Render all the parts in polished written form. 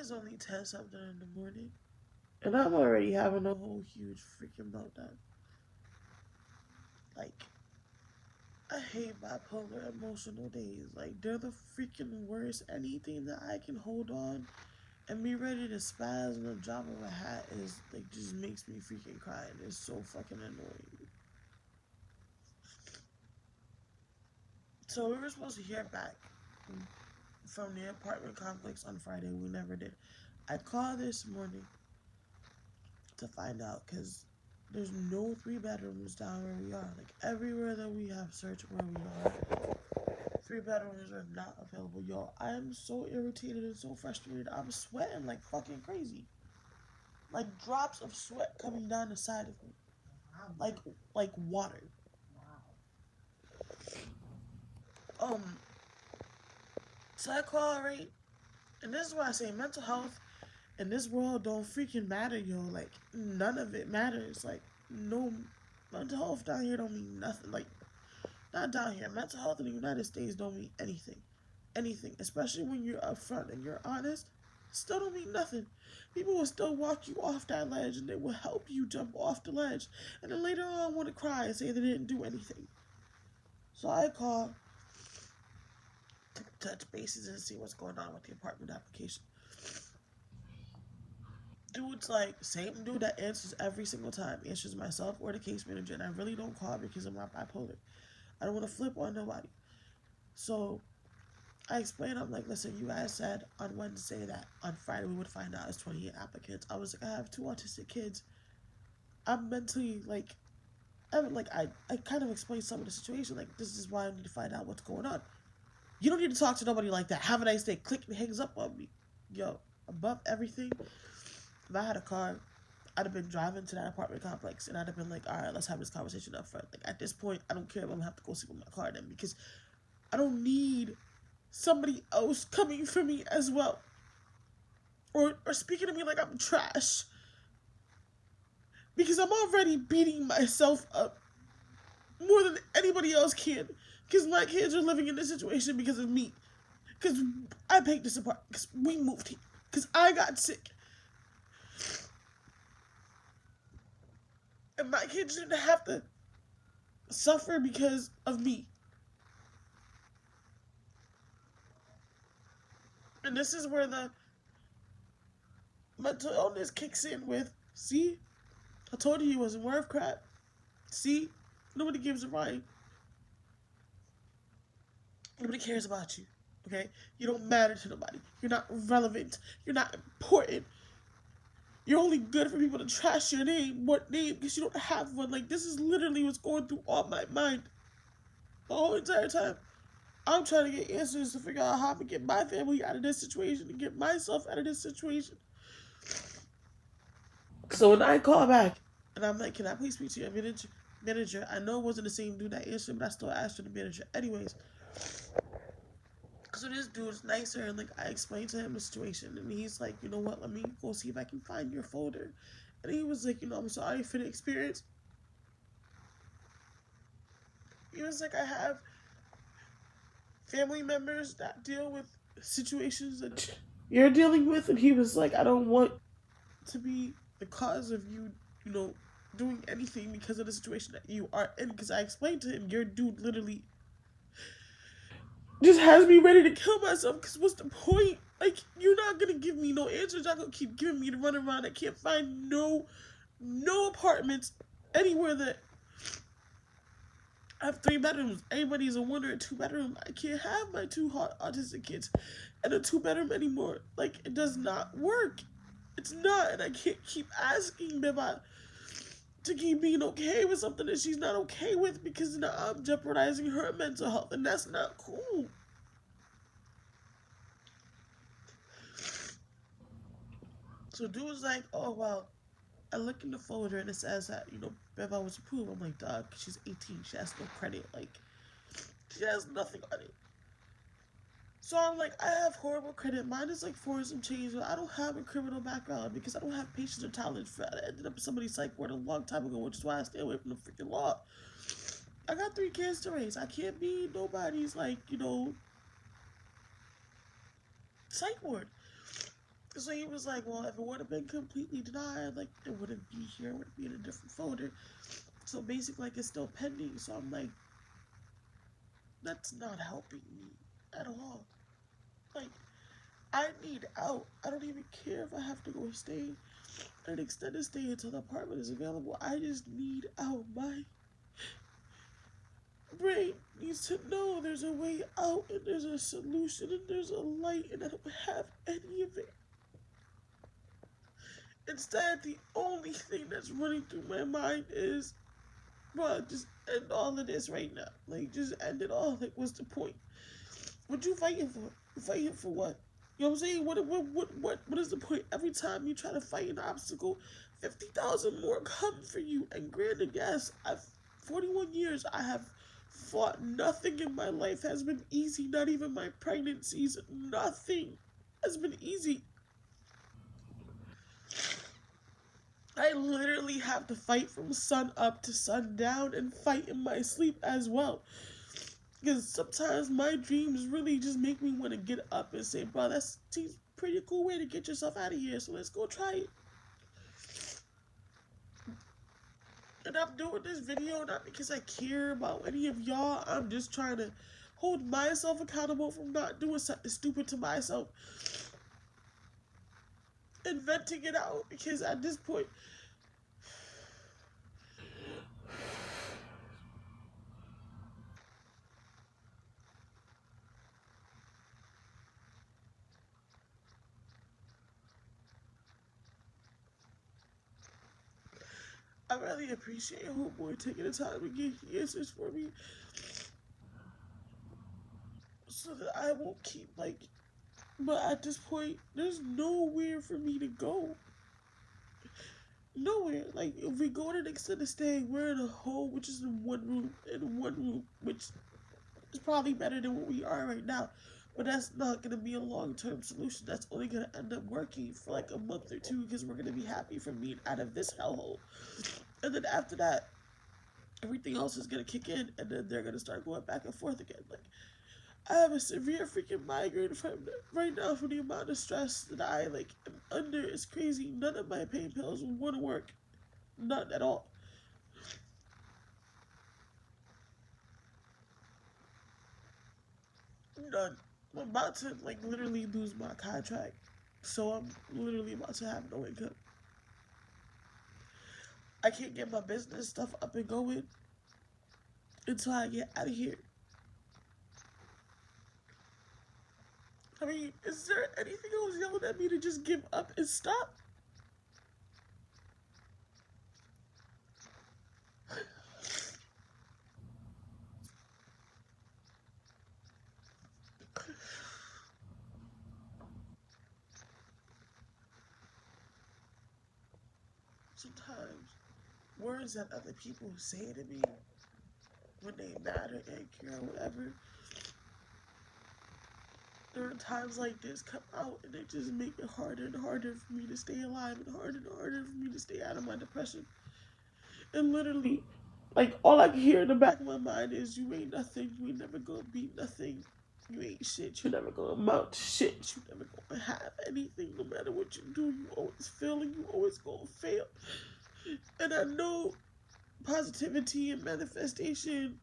is only 10 something in the morning, and I'm already having a whole huge freaking meltdown. Like, I hate bipolar emotional days. Like, they're the freaking worst. Anything that I can hold on and be ready to spaz in the drop of a hat is, like, just makes me freaking cry. And it's so fucking annoying. So, we were supposed to hear back from the apartment complex on Friday. We never did. I called this morning to find out because there's no 3 bedrooms down where we are. Like, everywhere that we have searched where we are, 3 bedrooms are not available. Yo, I am so irritated and so frustrated. I'm sweating like fucking crazy. Like drops of sweat coming down the side of me. Like like water. Um so I call, right? And this is why I say mental health in this world don't freaking matter, yo. Like none of it matters. Like no mental health down here don't mean nothing. Like not down here. Mental health in the United States don't mean anything. Anything. Especially when you're upfront and you're honest. Still don't mean nothing. People will still walk you off that ledge and they will help you jump off the ledge. And then later on want to cry and say they didn't do anything. So I call to touch bases and see what's going on with the apartment application. Dude's like, same dude that answers every single time, answers myself or the case manager, and I really don't call because I'm not bipolar. I don't want to flip on nobody. So I explained, I'm like, listen, you guys said on Wednesday that on Friday we would find out it's 28 applicants. I was like, I have 2 autistic kids. I'm mentally I kind of explained some of the situation. Like, this is why I need to find out what's going on. You don't need to talk to nobody like that. Have a nice day. Click and hangs up on me. Yo, above everything, if I had a car, I'd have been driving to that apartment complex and I'd have been like, all right, let's have this conversation up front. Like, at this point, I don't care if I'm gonna have to go sleep in my car then because I don't need somebody else coming for me as well. Or speaking to me like I'm trash. Because I'm already beating myself up more than anybody else can. Because my kids are living in this situation because of me. Because I picked this apart. Because we moved here. Because I got sick. And my kids didn't have to suffer because of me. And this is where the mental illness kicks in with, see? I told you he wasn't worth crap. See? Nobody gives a right. Nobody cares about you. Okay? You don't matter to nobody. You're not relevant. You're not important. You're only good for people to trash your name. What name? Because you don't have one. Like, this is literally what's going through all my mind the whole entire time. I'm trying to get answers to figure out how to get my family out of this situation and get myself out of this situation. So when I call back and I'm like, can I please speak to your manager? I know it wasn't the same dude that answered, but I still asked for the manager. Anyways, so this dude's nicer and like I explained to him the situation and he's like, you know what, let me go see if I can find your folder. And he was like, you know, I'm sorry for the experience. He was like, I have family members that deal with situations that you're dealing with, and he was like, I don't want to be the cause of you, you know, doing anything because of the situation that you are in. Because I explained to him, your dude literally just has me ready to kill myself. Because what's the point? Like, you're not gonna give me no answers. You're not gonna keep giving me the run around. I can't find no apartments anywhere that I have 3 bedrooms. Everybody's a 1 or 2 bedroom. I can't have my 2 autistic kids in a 2 bedroom anymore. Like, it does not work. It's not, and I can't keep asking Beba to keep being okay with something that she's not okay with because now I'm jeopardizing her mental health, and that's not cool. So dude was like, oh, well, I look in the folder and it says that, you know, Beba was approved. I'm like, dog, she's 18. She has no credit. Like, she has nothing on it. So I'm like, I have horrible credit. Mine is like 4 and some change. I don't have a criminal background because I don't have patience or talent for it. I ended up in somebody's psych ward a long time ago, which is why I stay away from the freaking law. I got 3 kids to raise. I can't be nobody's, like, you know, psych ward. So he was like, well, if it would have been completely denied, like, it wouldn't be here, it would be in a different folder. So basically, like, it's still pending. So I'm like, that's not helping me at all. Like, I need out. I don't even care if I have to go stay an extended stay until the apartment is available. I just need out. My brain needs to know there's a way out and there's a solution and there's a light, and I don't have any of it. Instead, the only thing that's running through my mind is, bro, just end all of this right now. Like, just end it all. Like, what's the point? What you fighting for? You fighting for what? You know what I'm saying? What is the point? Every time you try to fight an obstacle, 50,000 more come for you. And granted, yes, I've 41 years. I have fought. Nothing in my life has been easy. Not even my pregnancies. Nothing has been easy. I literally have to fight from sun up to sundown and fight in my sleep as well. Because sometimes my dreams really just make me want to get up and say, bro, that seems pretty cool way to get yourself out of here, so let's go try it. And I'm doing this video not because I care about any of y'all. I'm just trying to hold myself accountable from not doing something stupid to myself. And venting it out, because at this point, I really appreciate Homeboy taking the time to get answers for me so that I won't keep, like, but at this point, there's nowhere for me to go. Nowhere. Like, if we go to the extended stay, we're in a hole, which is in one room, which is probably better than what we are right now. But that's not going to be a long-term solution. That's only going to end up working for like a month or two because we're going to be happy from being out of this hellhole. And then after that, everything else is going to kick in, and then they're going to start going back and forth again. Like, I have a severe freaking migraine right now from the amount of stress that I like am under. It's crazy. None of my pain pills want to work. None at all. None. I'm about to like literally lose my contract. So I'm literally about to have no income. I can't get my business stuff up and going until I get out of here. I mean, is there anything else yelling at me to just give up and stop? Sometimes words that other people say to me when they mad or angry or whatever, there are times like this come out and they just make it harder and harder for me to stay alive and harder for me to stay out of my depression. And literally, like, all I can hear in the back of my mind is, you ain't nothing, you ain't never gonna be nothing, you ain't shit, you never gonna amount to shit, you never gonna have anything, no matter what you do, you always fail and you always gonna fail. And I know positivity and manifestation,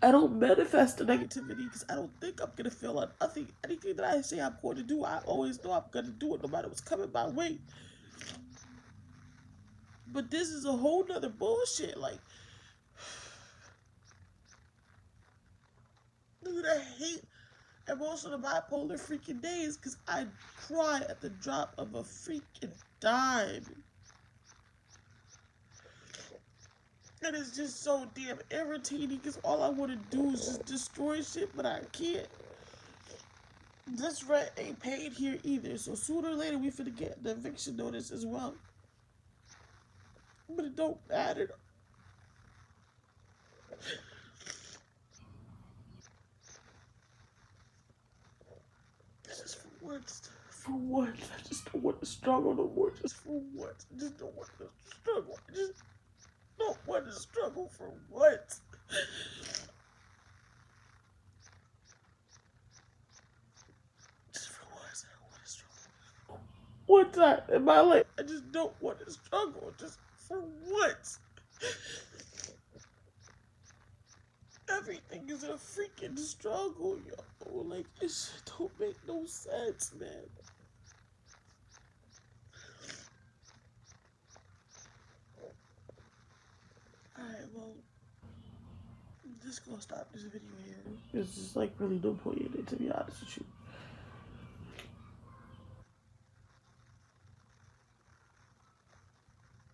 I don't manifest the negativity because I don't think I'm gonna fail on nothing. Anything that I say I'm going to do, I always know I'm gonna do it no matter what's coming my way. But this is a whole nother bullshit. Like, dude, I hate and most of the bipolar freaking days because I cry at the drop of a freaking dime. And it's just so damn irritating because all I want to do is just destroy shit, but I can't. This rent ain't paid here either, so sooner or later we finna get the eviction notice as well. But it don't matter. It's just for once. For once. I just don't want to struggle no more. Just for once. I just don't want to struggle. I just don't want to struggle for once. Just for once, I don't want to struggle. one time in my life. I just don't want to struggle just for once. Everything is a freaking struggle, yo. Like, it shit don't make no sense, man. Alright, well, I'm just gonna stop this video here. There's just, like, really no point in it, to be honest with you.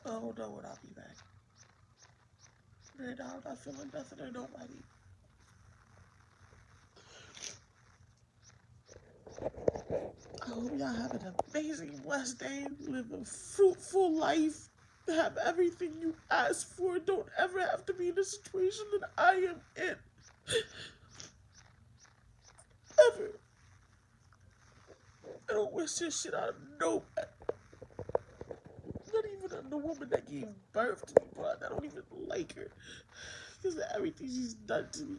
I don't know when I'll be back. Right now, I'm not feeling nothing or nobody. I hope y'all have an amazing, blessed day. Live a fruitful life. Have everything you ask for. Don't ever have to be in the situation that I am in. Ever. I don't wish this shit out of nobody. Not even on the woman that gave birth to me, bro. I don't even like her. Because of everything she's done to me.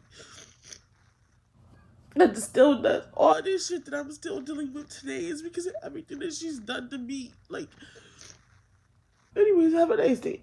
And still does. All this shit that I'm still dealing with today is because of everything that she's done to me. Like, anyways, have a nice day.